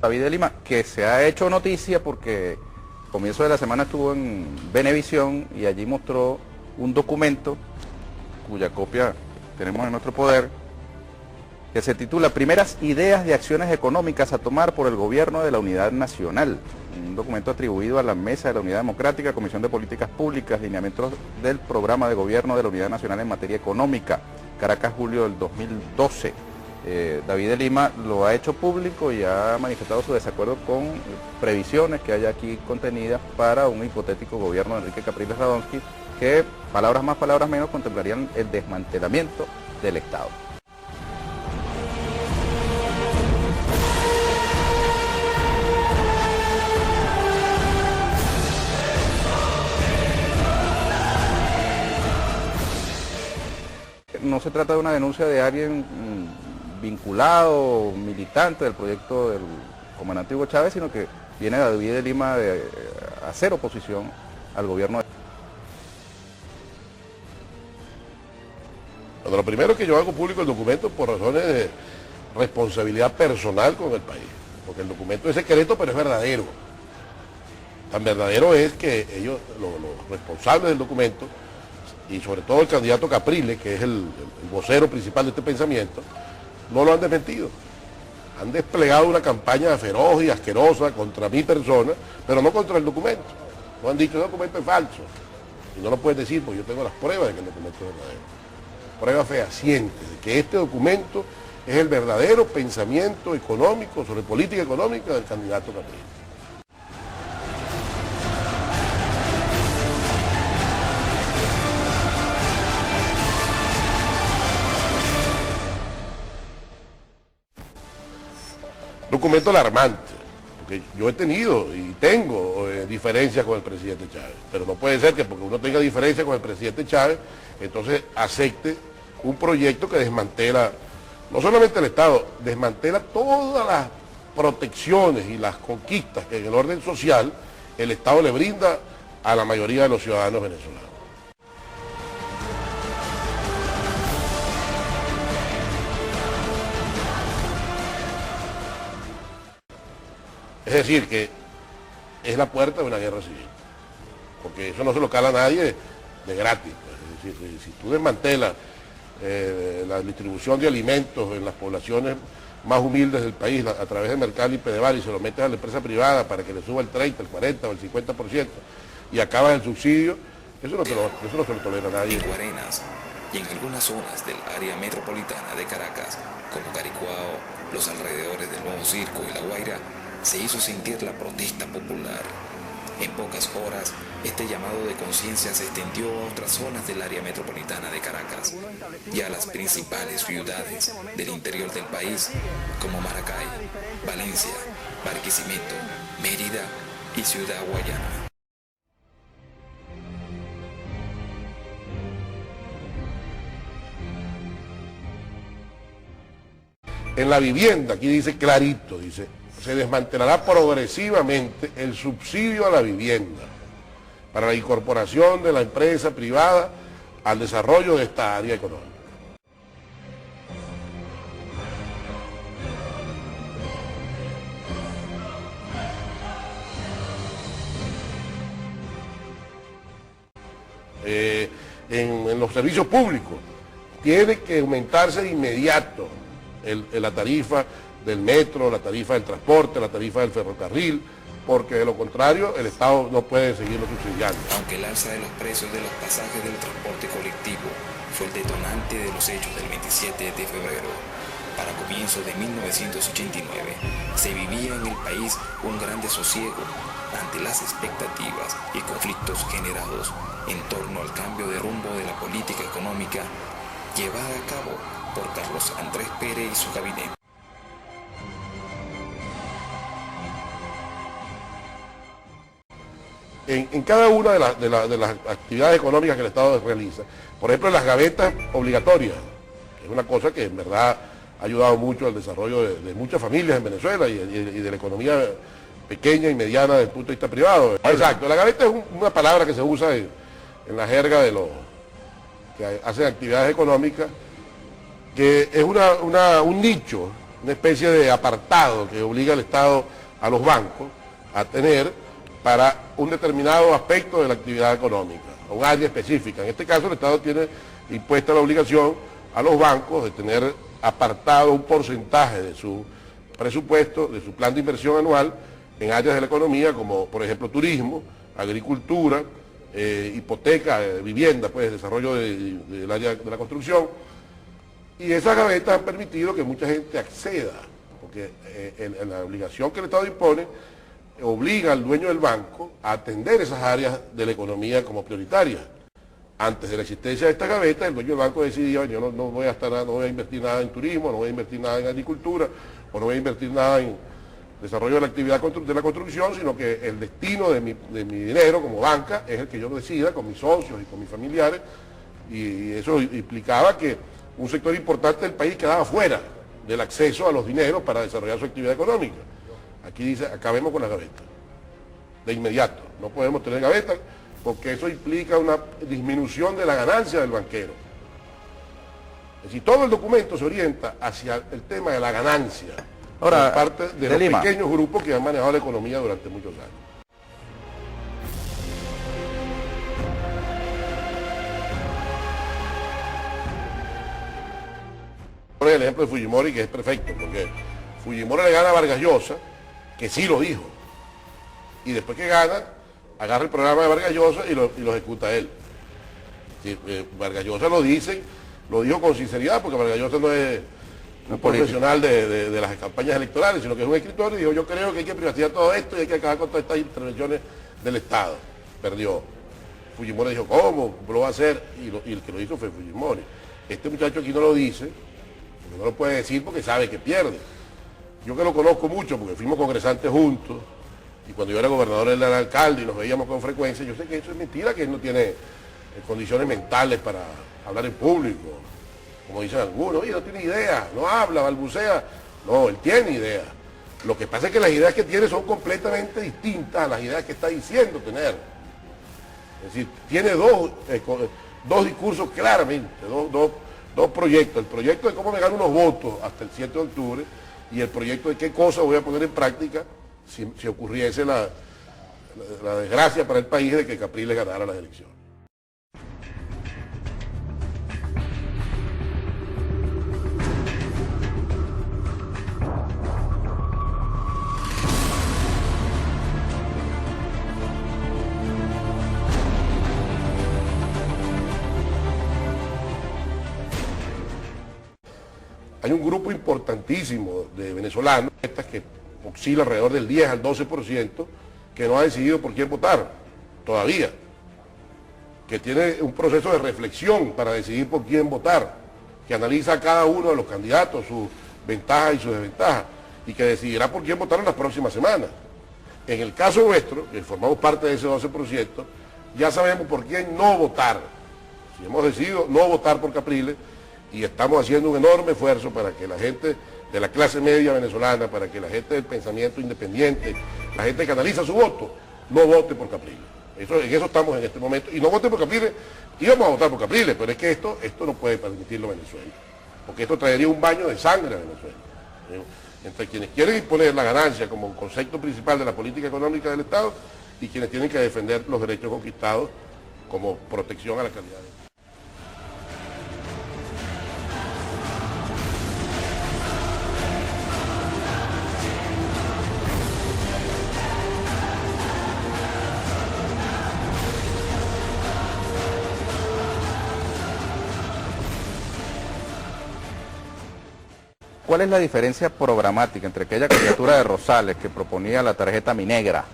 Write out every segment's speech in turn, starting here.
David de Lima, que se ha hecho noticia porque a comienzo de la semana estuvo en Venevisión y allí mostró un documento cuya copia tenemos en nuestro poder, que se titula Primeras ideas de acciones económicas a tomar por el gobierno de la Unidad Nacional. Un documento atribuido a la Mesa de la Unidad Democrática, Comisión de Políticas Públicas, lineamientos del Programa de Gobierno de la Unidad Nacional en materia económica, Caracas, julio del 2012. David de Lima lo ha hecho público y ha manifestado su desacuerdo con previsiones que hay aquí contenidas para un hipotético gobierno de Enrique Capriles Radonsky, que, palabras más, palabras menos, contemplarían el desmantelamiento del Estado. No se trata de una denuncia de alguien vinculado, militante del proyecto del comandante Hugo Chávez, sino que viene David de Lima a hacer oposición al gobierno. Bueno, lo primero es que yo hago público el documento por razones de responsabilidad personal con el país, porque el documento es secreto pero es verdadero. Tan verdadero es que ellos, los responsables del documento, y sobre todo el candidato Capriles, que es el vocero principal de este pensamiento, no lo han desmentido. Han desplegado una campaña feroz y asquerosa contra mi persona, pero no contra el documento. No han dicho el documento es falso. Y no lo puedes decir porque yo tengo las pruebas de que el documento es verdadero. Pruebas fehacientes de que este documento es el verdadero pensamiento económico sobre política económica del candidato Capriles. Documento alarmante, porque yo he tenido y tengo diferencias con el presidente Chávez, pero no puede ser que porque uno tenga diferencias con el presidente Chávez, entonces acepte un proyecto que desmantela, no solamente el Estado, desmantela todas las protecciones y las conquistas que en el orden social el Estado le brinda a la mayoría de los ciudadanos venezolanos. Es decir, que es la puerta de una guerra civil, porque eso no se lo cala a nadie de gratis. Pues. Es decir, si tú desmantelas la distribución de alimentos en las poblaciones más humildes del país a través de Mercal y Pedeval y se lo metes a la empresa privada para que le suba el 30, el 40 o el 50% y acabas el subsidio, eso no se lo tolera a nadie. En Guarenas y en algunas zonas del área metropolitana de Caracas, como Caricuao, los alrededores del Nuevo Circo y La Guaira, se hizo sentir la protesta popular. En pocas horas, este llamado de conciencia se extendió a otras zonas del área metropolitana de Caracas y a las principales ciudades del interior del país, como Maracay, Valencia, Barquisimeto, Mérida y Ciudad Guayana. En la vivienda, aquí dice clarito, dice, se desmantelará progresivamente el subsidio a la vivienda para la incorporación de la empresa privada al desarrollo de esta área económica. En los servicios públicos tiene que aumentarse de inmediato la tarifa del metro, la tarifa del transporte, la tarifa del ferrocarril, porque de lo contrario el Estado no puede seguirlo subsidiando. Aunque el alza de los precios de los pasajes del transporte colectivo fue el detonante de los hechos del 27 de febrero, para comienzos de 1989 se vivía en el país un gran desosiego ante las expectativas y conflictos generados en torno al cambio de rumbo de la política económica llevada a cabo por Carlos Andrés Pérez y su gabinete. En cada una de las actividades económicas que el Estado realiza, por ejemplo, las gavetas obligatorias, que es una cosa que en verdad ha ayudado mucho al desarrollo de muchas familias en Venezuela y de la economía pequeña y mediana desde el punto de vista privado. Exacto, la gaveta es una palabra que se usa en la jerga de los que hacen actividades económicas, que es un nicho una especie de apartado que obliga al Estado a los bancos a tener para un determinado aspecto de la actividad económica, un área específica. En este caso el Estado tiene impuesta la obligación a los bancos de tener apartado un porcentaje de su presupuesto, de su plan de inversión anual en áreas de la economía como por ejemplo turismo, agricultura, hipoteca, vivienda, pues desarrollo del área de la construcción. Y esas gavetas han permitido que mucha gente acceda, porque en la obligación que el Estado impone, obliga al dueño del banco a atender esas áreas de la economía como prioritarias. Antes de la existencia de esta gaveta, el dueño del banco decidía, yo no voy a invertir nada en turismo, no voy a invertir nada en agricultura, o no voy a invertir nada en desarrollo de la actividad de la construcción, sino que el destino de mi dinero como banca es el que yo decida con mis socios y con mis familiares, y eso implicaba que un sector importante del país quedaba fuera del acceso a los dineros para desarrollar su actividad económica. Aquí dice, acabemos con la gaveta, de inmediato, no podemos tener gaveta, porque eso implica una disminución de la ganancia del banquero. Es decir, todo el documento se orienta hacia el tema de la ganancia, ahora, por parte de los Lima, pequeños grupos que han manejado la economía durante muchos años. Por el ejemplo de Fujimori, que es perfecto, porque Fujimori le gana a Vargas Llosa, que sí lo dijo, y después que gana, agarra el programa de Vargas Llosa y lo ejecuta él. Sí, Vargas Llosa lo dijo con sinceridad, porque Vargas Llosa no es un profesional de las campañas electorales, sino que es un escritor y dijo, yo creo que hay que privatizar todo esto y hay que acabar con todas estas intervenciones del Estado. Perdió. Fujimori dijo, ¿cómo? ¿Lo va a hacer? Y el que lo hizo fue Fujimori. Este muchacho aquí no lo dice, porque no lo puede decir porque sabe que pierde. Yo que lo conozco mucho, porque fuimos congresantes juntos, y cuando yo era gobernador él era alcalde y nos veíamos con frecuencia, yo sé que eso es mentira, que él no tiene condiciones mentales para hablar en público, como dicen algunos, oye, no tiene idea, no habla, balbucea. No, él tiene ideas. Lo que pasa es que las ideas que tiene son completamente distintas a las ideas que está diciendo tener. Es decir, tiene dos discursos claramente, dos proyectos. El proyecto de cómo me gano unos votos hasta el 7 de octubre y el proyecto de qué cosas voy a poner en práctica si ocurriese la desgracia para el país de que Capriles ganara las elecciones. Hay un grupo importantísimo de venezolanos, estas que oscila alrededor del 10 al 12%, que no ha decidido por quién votar todavía, que tiene un proceso de reflexión para decidir por quién votar, que analiza a cada uno de los candidatos, sus ventajas y sus desventajas, y que decidirá por quién votar en las próximas semanas. En el caso nuestro, que formamos parte de ese 12%, ya sabemos por quién no votar. Si hemos decidido no votar por Capriles, y estamos haciendo un enorme esfuerzo para que la gente de la clase media venezolana, para que la gente del pensamiento independiente, la gente que analiza su voto, no vote por Capriles. En eso estamos en este momento. Y no vote por Capriles, íbamos a votar por Capriles, pero es que esto no puede permitirlo Venezuela, porque esto traería un baño de sangre a Venezuela. Entre quienes quieren imponer la ganancia como un concepto principal de la política económica del Estado y quienes tienen que defender los derechos conquistados como protección a la calidad de vida. ¿Cuál es la diferencia programática entre aquella candidatura de Rosales que proponía la tarjeta Mi Negra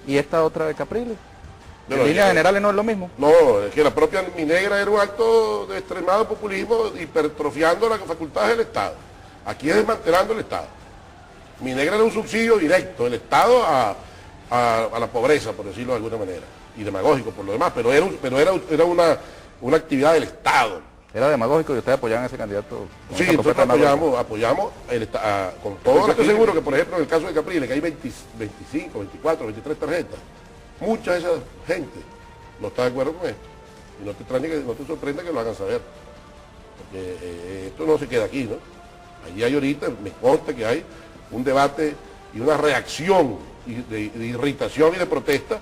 y esta otra de Capriles? En líneas generales no es lo mismo. No, es que la propia Mi Negra era un acto de extremado populismo hipertrofiando las facultades del Estado. Aquí es desmantelando el Estado. Mi Negra era un subsidio directo del Estado a la pobreza, por decirlo de alguna manera, y demagógico por lo demás, pero era una actividad del Estado. Era demagógico y ustedes apoyaban a ese candidato. Sí, nosotros apoyamos con todo. Estoy seguro que, por ejemplo, en el caso de Capriles, que hay 25, 24, 23 tarjetas, mucha de esa gente no está de acuerdo con esto. Y no te sorprenda que lo hagan saber. Porque esto no se queda aquí, ¿no? Allí hay ahorita, me consta que hay un debate y una reacción de irritación y de protesta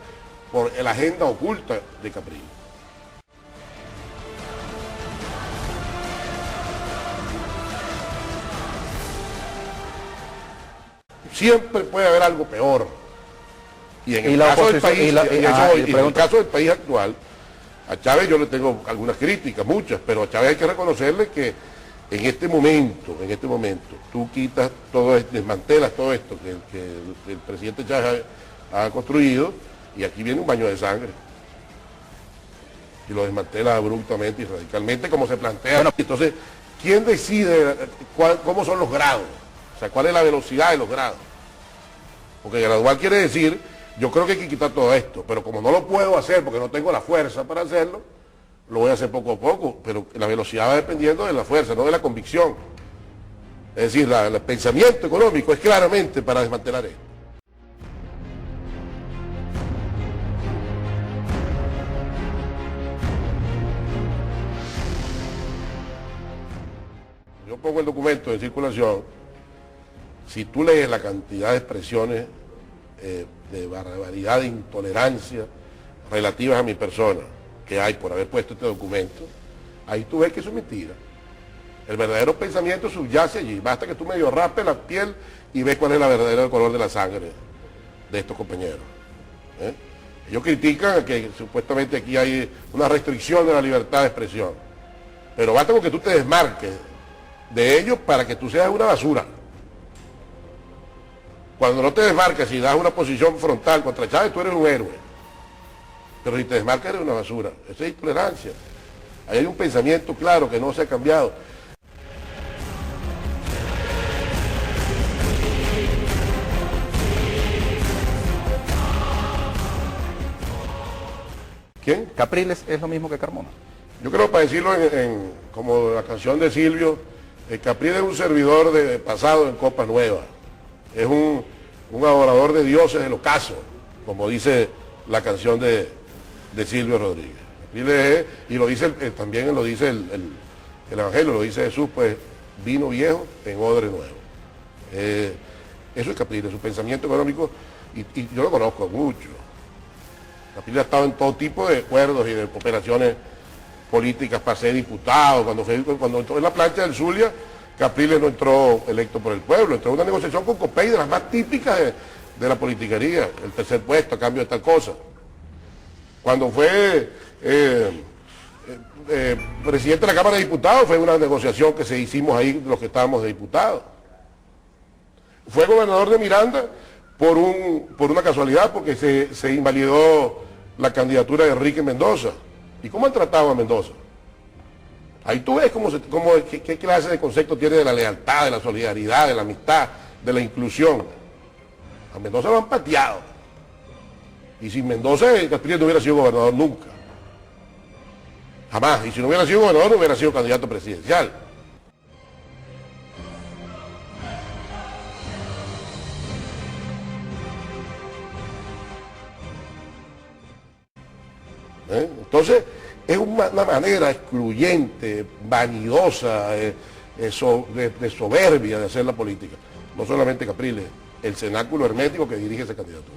por la agenda oculta de Capriles. Siempre puede haber algo peor. Y en el caso del país, en el caso del país actual, a Chávez yo le tengo algunas críticas, muchas, pero a Chávez hay que reconocerle que en este momento, tú quitas todo esto, desmantelas todo esto que el presidente Chávez ha construido, y aquí viene un baño de sangre. Y lo desmantela abruptamente y radicalmente, como se plantea. Bueno, entonces, ¿quién decide cómo son los grados? O sea, ¿cuál es la velocidad de los grados? Porque gradual quiere decir, yo creo que hay que quitar todo esto, pero como no lo puedo hacer porque no tengo la fuerza para hacerlo, lo voy a hacer poco a poco, pero la velocidad va dependiendo de la fuerza, no de la convicción. Es decir, el pensamiento económico es claramente para desmantelar esto. Yo pongo el documento en circulación, si tú lees la cantidad de expresiones de barbaridad, de intolerancia relativas a mi persona que hay por haber puesto este documento, ahí tú ves que eso es mentira. El verdadero pensamiento subyace allí, basta que tú medio rapes la piel y ves cuál es el verdadero color de la sangre de estos compañeros. Ellos critican que supuestamente aquí hay una restricción de la libertad de expresión, pero basta con que tú te desmarques de ellos para que tú seas una basura. Cuando no te desmarcas y das una posición frontal contra Chávez, tú eres un héroe. Pero si te desmarcas, eres una basura. Esa es intolerancia. Ahí hay un pensamiento claro que no se ha cambiado. ¿Quién? Capriles es lo mismo que Carmona. Yo creo, para decirlo como la canción de Silvio, Capriles es un servidor de pasado en copa nueva. Es un adorador de dioses del ocaso, como dice la canción de Silvio Rodríguez. Capriles es, y lo dice también lo dice el Evangelio, lo dice Jesús, pues vino viejo en odre nuevo. Eso es Capriles, su pensamiento económico, y yo lo conozco mucho. Capriles ha estado en todo tipo de acuerdos y de operaciones políticas para ser diputado. Cuando entró en la plancha del Zulia, Capriles no entró electo por el pueblo, entró en una negociación con Copey de las más típicas de la politiquería, el tercer puesto a cambio de tal cosa. Cuando fue presidente de la Cámara de Diputados, fue una negociación que hicimos ahí los que estábamos de diputados. Fue gobernador de Miranda por una casualidad, porque se invalidó la candidatura de Enrique Mendoza. ¿Y cómo han tratado a Mendoza? Ahí tú ves qué clase de concepto tiene de la lealtad, de la solidaridad, de la amistad, de la inclusión. A Mendoza lo han pateado. Y sin Mendoza, Capriles no hubiera sido gobernador nunca. Jamás. Y si no hubiera sido gobernador, no hubiera sido candidato presidencial. Entonces, es una manera excluyente, vanidosa, de soberbia de hacer la política. No solamente Capriles, el cenáculo hermético que dirige esa candidatura.